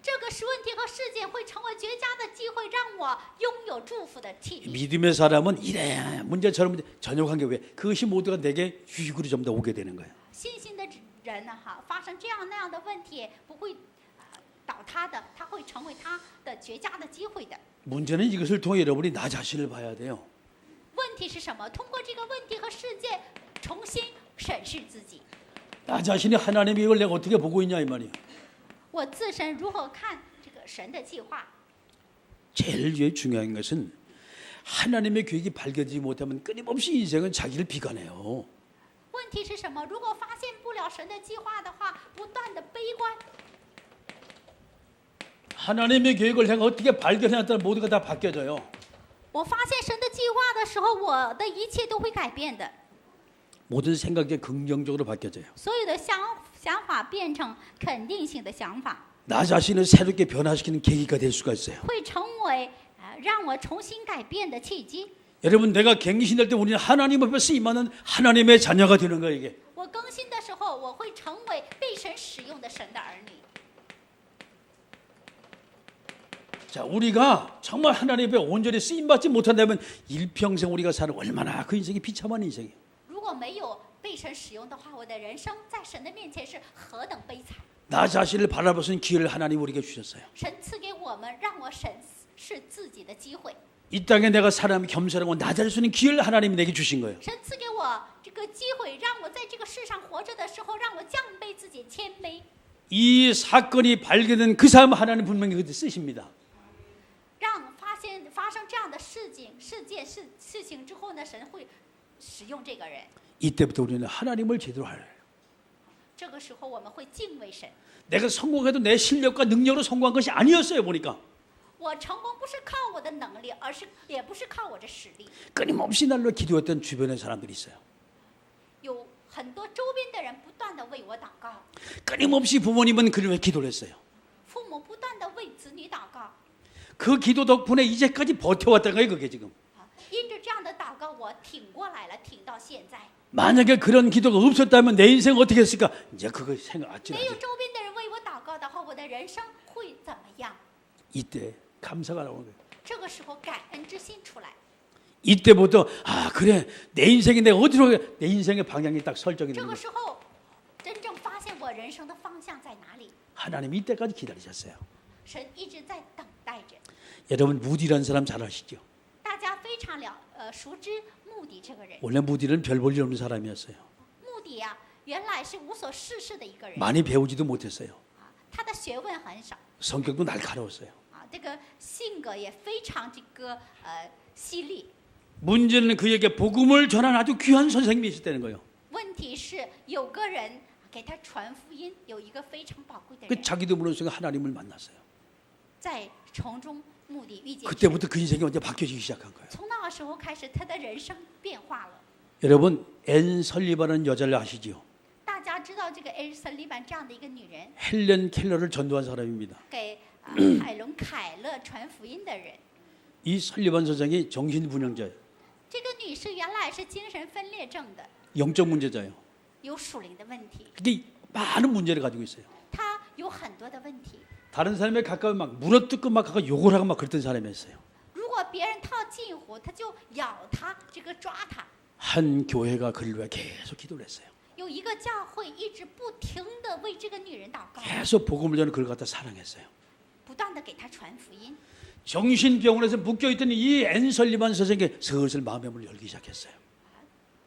Speaker 2: 这个是问题和事件会成为绝佳的机会，让我拥有祝福的气力。
Speaker 1: 믿음의 사람은 이래 문제 저런 문제 전혀 관계 왜 그것이 모두가 내게 유익으로 좀 더 오게 되는 거예요.
Speaker 2: 信心的人呢，发生这样那样的问题不会倒塌的，他会成为他的绝佳的机会的。
Speaker 1: 문제는 이것을 통해 여러분이 나 자신을 봐야 돼요.
Speaker 2: 问题是什么？通过这个问题和事件，重新审视自己。
Speaker 1: 나 자신이 하나님의 이걸 내가 어떻게 보고 있냐 이 말이에요.
Speaker 2: 我自身如何看这个神的计划？
Speaker 1: 제일 중요한 것은 하나님의 계획이 밝혀지지 못하면 끊임없이 인생은 자기를 비관해요.
Speaker 2: 问问题是什么？如果发现不了神的计划的话，不断的悲观。
Speaker 1: 하나님의 계획을 내가 어떻게 발견해야 모두가 다 바뀌어져요.
Speaker 2: 我发现神的计划的时候，我的一切都会改变的，
Speaker 1: 모든 생각이 긍정적으로 바뀌어져요.
Speaker 2: 所有的想法变成肯定性的想法，
Speaker 1: 나 자신을 새롭게 변화시키는 계기가 될 수가 있어요.
Speaker 2: 会成为让我重新改变的契机。
Speaker 1: 여러분 내가 갱신할 때 우리는 하나님 앞에 쓰임하는 하나님의 자녀가 되는 거예요. 이게.
Speaker 2: 我更新的时候，我会成为被神使用的神的儿女。
Speaker 1: 자, 우리가 정말 하나님 앞에 온전히 쓰임받지 못한다면 일평생 우리가 사는 얼마나 그 인생이 비참한 인생이에요.
Speaker 2: 如果没有被神使用的话，我的人生在神的面前是何等悲惨！
Speaker 1: 나 자신을 바라볼 수 있는 기회를 하나님 우리에게 주셨어요.
Speaker 2: 神赐给我们，让我审视自己的机会。
Speaker 1: 이 땅에 내가 사람이 겸손하고 낮아질 수 있는 기회를 하나님이 내게 주신 거예요.
Speaker 2: 神赐给我这个机会，让我在这个世上活着的时候，让我降卑自己，谦卑。
Speaker 1: 이 사건이 발견된 그 사람 하나님 분명히 그때 쓰십니다.
Speaker 2: 让发生这样的事情之后呢，神会使用这个人。
Speaker 1: 이때부터 우리는 하나님을 제대로 알아요.
Speaker 2: 这个时候我们会敬畏神。
Speaker 1: 내가 성공해도 내 실력과 능력으로 성공한 것이 아니었어요. 보니까
Speaker 2: 我成功不是靠我的能力，也不是靠我的实力。
Speaker 1: 끊임없이 날로 기도했던 주변의 사람들이 있어요.
Speaker 2: 有很多周边的人不断的为我祷告，
Speaker 1: 끊임없이 부모님은 그를 위해 기도를 했어요.
Speaker 2: 父母不断的为子女祷告。
Speaker 1: 그 기도 덕분에 이제까지 버텨왔다는 거예요. 그게 지금.
Speaker 2: 因着这样的祷告，我挺过来了，挺到现在。
Speaker 1: 만약에 그런 기도가 없었다면 내 인생 어떻게 했을까? 이제 그거 생각 안
Speaker 2: 没有
Speaker 1: 지나지.
Speaker 2: 周边的人为我祷告的话，我的人生会怎么样？
Speaker 1: 이때 감사가 나오는 거예요.
Speaker 2: 这个时候感恩之心出来，
Speaker 1: 이때부터 아 그래 내 인생이 내가 어디로 내 인생의 방향이 딱 설정이
Speaker 2: 这
Speaker 1: 되는
Speaker 2: 个
Speaker 1: 거예요.
Speaker 2: 时候真正发现我人生的方向在哪里。
Speaker 1: 하나님이 이때까지 기다리셨어요.
Speaker 2: 神一直在等待着。
Speaker 1: 여러분 무디라는 사람 잘 아시죠?
Speaker 2: 大家非常熟知穆迪这个人。
Speaker 1: 원래 무디는 별 볼 일 없는 사람이었어요.
Speaker 2: 穆迪呀、原来是无所事事的一个人，
Speaker 1: 많이 배우지도 못했어요.
Speaker 2: 他的学问很少
Speaker 1: 성격도 날카로웠어요.
Speaker 2: 这个性格也非常犀利。
Speaker 1: 문제는 그에게 복음을 전한 아주 귀한 선생님이 있었다는 거예요.
Speaker 2: 问题是有个人给他传福音，有一个非常宝贵的
Speaker 1: 그
Speaker 2: 人，
Speaker 1: 자기도 모르는 속에 하나님을 만났어요.
Speaker 2: 在城中穆迪遇见神。
Speaker 1: 그때부터 그 인생이 완전 바뀌어지기 시작한 거예요.
Speaker 2: 从那个时候开始，他的人生变化了。
Speaker 1: 여러분 앤 설리반은 여자를 아시죠?
Speaker 2: 大家知道这个艾瑟利班这样的一个女人，
Speaker 1: 헬렌 켈러를 전도한 사람입니다.
Speaker 2: 给海伦凯勒传福音的人。
Speaker 1: 이 설리반 선생이 정신분열자예요.
Speaker 2: 这个女士原来是精神分裂症的，
Speaker 1: 영적 문제자예요.
Speaker 2: 有属灵的问题，
Speaker 1: 이게 많은 문제를 가지고 있어요.
Speaker 2: 她有很多的问题。
Speaker 1: 다른 사람에 가까이 막 물어뜯고 막 가까 욕을 하고 막 그랬던 사람이었어요.
Speaker 2: 如果别人套近乎，他就咬他，抓他。
Speaker 1: 한 교회가 그를 위해 계속 기도를 했어요.
Speaker 2: 有一个教会一直不停的为这个女人祷告，
Speaker 1: 계속 복음을 전해 그를 갖다 사랑했어요.
Speaker 2: 不断的给她传福音。
Speaker 1: 정신병원에서 묶여있던 이 앤 설리반 선생에게 슬슬 마음의 문을 열기 시작했어요.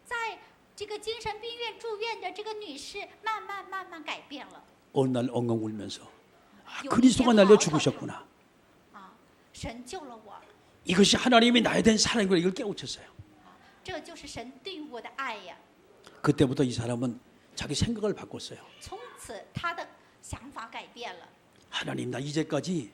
Speaker 2: 在这个精神病院住院的这个女士，慢慢改变了。
Speaker 1: 어느 날 엉엉 울면서 아,
Speaker 2: 有一天
Speaker 1: 그리스도가
Speaker 2: 嚎
Speaker 1: 날려
Speaker 2: 啕
Speaker 1: 죽으셨구나.
Speaker 2: 神救了我，
Speaker 1: 이것이 하나님이 나에 대한 사랑이구나. 이걸 깨우쳤어요.
Speaker 2: 这就是神对我的爱呀。
Speaker 1: 그때부터 이 사람은 자기 생각을 바꿨어요.
Speaker 2: 从此他的想法改变了。
Speaker 1: 하나님 나 이제까지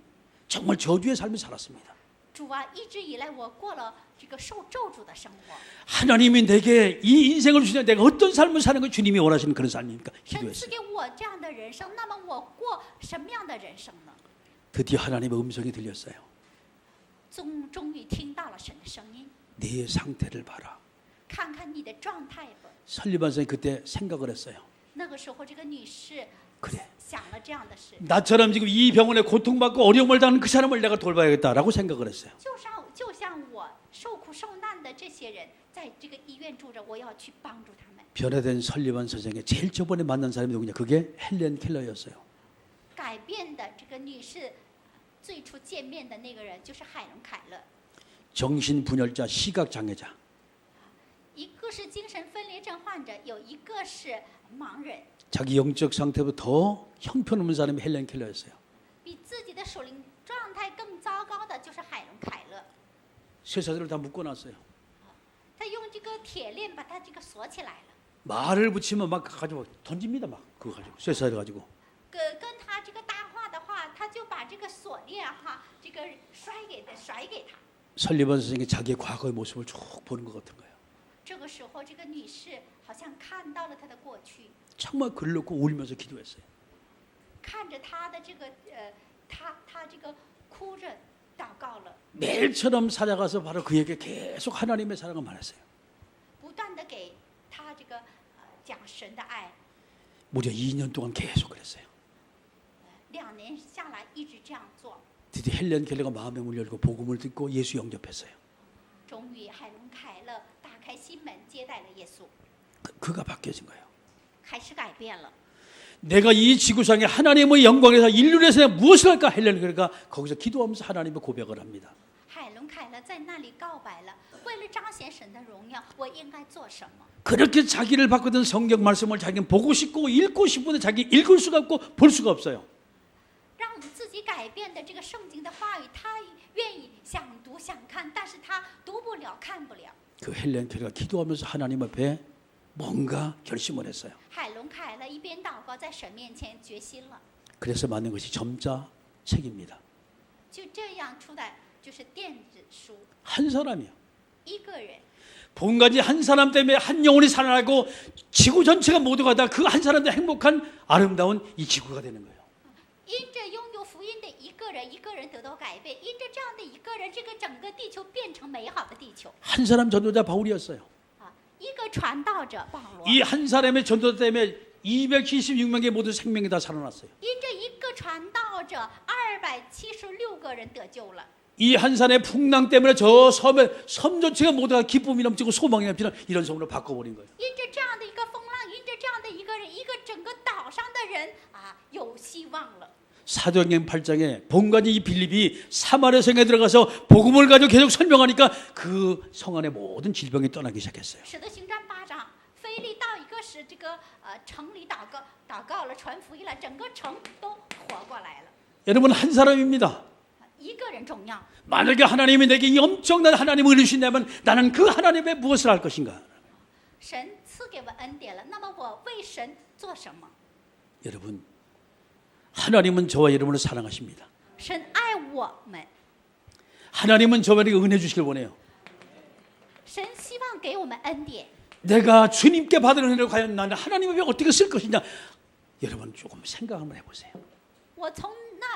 Speaker 1: 정말 저주의 삶을 살았습니다.
Speaker 2: 主啊，一直以来我过了这个受咒诅的生活。
Speaker 1: 하나님이 내게 이 인생을 주시면 내가 어떤 삶을 사는 걸 주님이 원하시는 그런 삶입니까?
Speaker 2: 神赐
Speaker 1: 기도했어요.
Speaker 2: 给我这样的人生，那么我过什么样的人生呢？
Speaker 1: 드디어 하나님의 음성이 들렸어요.
Speaker 2: 终于听到了神的声音，
Speaker 1: 네 상태를 봐라.
Speaker 2: 看看你的状态吧。
Speaker 1: 설리반 선생이 그때 생각을 했어요.
Speaker 2: 那个时候，这个女士
Speaker 1: 그래.
Speaker 2: 想了这样的事，
Speaker 1: 나처럼 지금 이 병원에 고통받고 어려움을 당하는 그 사람을 내가 돌봐야겠다라고 생각을 했어요.
Speaker 2: 就像我受苦受难的这些人，在这个医院住着，我要去帮助他们。
Speaker 1: 변화된 설리반 선생의 제일 저번에 만난 사람이 누구냐? 그게 헬렌 켈러였어요.
Speaker 2: 改变的这个女士，最初见面的那个人就是海伦凯勒，
Speaker 1: 정신분열자, 시각장애자.
Speaker 2: 一个是精神分裂症患者，有一个是盲人。
Speaker 1: 자기 영적 상태보다 더 형편없는 사람이 헬렌 켈러였어요.
Speaker 2: 比自己的属灵状态更糟糕的就是海伦凯勒，
Speaker 1: 쇠사슬을 다 묶어놨어요.
Speaker 2: 他用这个铁链把他这个锁起来了。
Speaker 1: 말을 붙이면 막 가지고 던집니다. 막 그거 가지고 쇠사를 가지고.
Speaker 2: 跟他这个搭话的话，他就把这个锁链哈，这个甩给他。
Speaker 1: 설리반 선생이 자기의 과거의 모습을 쭉 보는 것 같은 거예요.
Speaker 2: 这个时候，这个女士好像看到了他的过去，
Speaker 1: 정말 그를 놓고 울면서 기도했어요.
Speaker 2: 看着他的这个他这个哭着祷告了，
Speaker 1: 매일처럼 찾아가서 바로 그에게 계속 하나님의 사랑을 말했어요.
Speaker 2: 不断的给他这个讲神的爱。
Speaker 1: 무려 2년 동안 계속 그랬어요.
Speaker 2: 2年下来一直这样做，
Speaker 1: 드디어 헬렌 켈러가 마음의 문을 열고 복음을 듣고 예수 영접했어요.
Speaker 2: 终于海伦凯勒打开心门接待了耶稣，
Speaker 1: 그가 바뀌어진 거예요.
Speaker 2: 开始改变了。
Speaker 1: 내가 이 지구상에 하나님의 영광에서 인류에서 내가 무엇을 할까? 헬렌 켈러가 거기서 기도하면서 하나님의 고백을 합니다.
Speaker 2: 海伦凯勒在那里告白了，为了彰显神的荣耀，我应该做什么？
Speaker 1: 그렇게 자기를 바꾸던 성경 말씀을 자기는 보고 싶고 읽고 싶은데 자기 읽을 수가 없고 볼 수가 없어요.
Speaker 2: 让自己改变的这个圣经的话语，他愿意想读想看，但是他读不了看不了。
Speaker 1: 그 헬렌 켈러가 기도하면서 하나님 앞에 뭔가 결심을 했어요.
Speaker 2: 海伦凯勒一边祷告，在神面前决心了，
Speaker 1: 그래서 만든 것이 점자 책입니다.
Speaker 2: 就这样出来就是电子书。
Speaker 1: 한 사람이요.
Speaker 2: 一个人，
Speaker 1: 본가지 한 사람 때문에 한 영혼이 살아나고 지구 전체가 모두가 다 그 한 사람 때문에 행복한 아름다운 이 지구가 되는 거예요.
Speaker 2: 因着拥有福音的一个人，一个人得到改变；因着这样的一个人，这个整个地球变成美好的地球。
Speaker 1: 한 사람 전도자 바울이었어요.
Speaker 2: 一个传道者保罗，
Speaker 1: 이 한 사람의 전도 때문에 276명의 모든 생명이 다 살아났어요.
Speaker 2: 因着一个传道者，276个人得救了。
Speaker 1: 이 한 산의 풍랑 때문에 저 섬의 섬 전체가 모두가 기쁨이 넘치고 소망이 넘치는 이런 섬으로 바꿔버린 거예요.
Speaker 2: 因着这样的一个风浪，因着这样的一个人，一个整个岛上的人有希望了。
Speaker 1: 사도행전 8장에 본관이 이 빌립이 사마리아 성에 들어가서 복음을 가지고 계속 설명하니까 그 성 안에 모든 질병이 떠나기 시작했어요.
Speaker 2: 使得行传8章，腓利到一个这个城里祷告了，传福音了，整个城都活过来了。
Speaker 1: 여러분 한 사람입니다.
Speaker 2: 一个人重要。
Speaker 1: 만약에 하나님이 내게 이 엄청난 하나님을 주신다면 나는 그 하나님의 무엇을 할 것인가?
Speaker 2: 神赐给我恩典了，那么我为神做什么？
Speaker 1: 여러분 하나님은 저와 여러분을 사랑하십니다.
Speaker 2: 神爱我们，
Speaker 1: 하나님은 저에게 은혜 주시길 원해요.
Speaker 2: 神希望给我们恩典。
Speaker 1: 내가 주님께 받은 은혜를 과연 나는 하나님 앞에 어떻게 쓸 것이냐? 여러분 조금 생각 한번 해보세요.
Speaker 2: 我从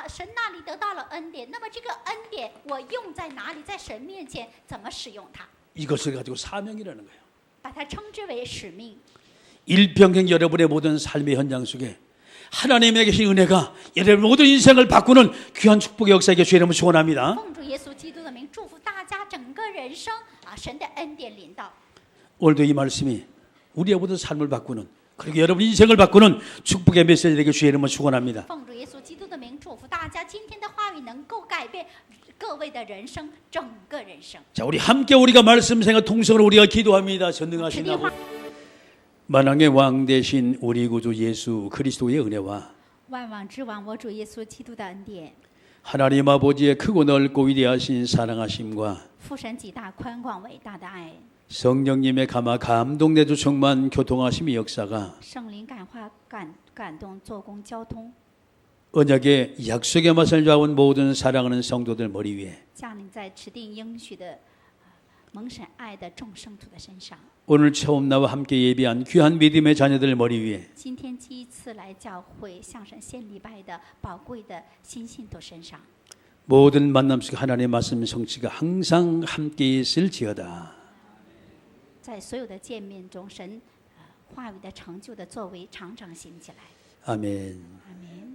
Speaker 2: 神那里得到了恩典，那么这个恩典我用在哪里？在神面前怎么使用它？
Speaker 1: 이것을 가지고 사명이라는 거예요.
Speaker 2: 把它称之为使命。
Speaker 1: 일평생 여러분의 모든 삶의 현장 속에 하나님에게 계신 은혜가 여러분의 모든 인생을 바꾸는 귀한 축복의 역사에게 주의 이름을 축원합니다.
Speaker 2: 奉主耶稣基督的名，祝福大家整个人生神的恩典临到。
Speaker 1: 오늘도 이 말씀이 우리의 모든 삶을 바꾸는 그리고 여러분 인생을 바꾸는 축복의 메시지 되게 주의 이름을 축원합니다.
Speaker 2: 奉主耶稣基督的名，祝福大家今天的话语能够改变各位的人生，整个人生。
Speaker 1: 자, 우리 함께 우리가 말씀 생활 통성으로 우리가 기도합니다. 전능하신 아버지, 만왕의 왕 되신 우리 구주 예수 그리스도의 은혜와
Speaker 2: 万王之王，我主耶稣基督的恩典，
Speaker 1: 하나님 아버지의 크고 넓고 위대하신 사랑하심과
Speaker 2: 父神极大宽广伟大的爱，
Speaker 1: 성령님의 감화 감동 내주 충만 교통하심의 역사가
Speaker 2: 圣灵感化感动做工交通，
Speaker 1: 언약의 약속의 맛을 좌온 모든 사랑하는 성도들 머리 위에
Speaker 2: 降临在指定应许的蒙神爱的众圣徒的身上。
Speaker 1: 오늘 처음 나와 함께 예비한 귀한 믿음의 자녀들 머리 위에
Speaker 2: 今天第一次来教会向神献礼拜的宝贵的新信徒身上，
Speaker 1: 모든 만남 속에 하나님의 말씀 성취가 항상 함께 있을지어다.
Speaker 2: 在所有的见面中，神话语的成就的作为常常行起来。
Speaker 1: 아멘.
Speaker 2: 阿门。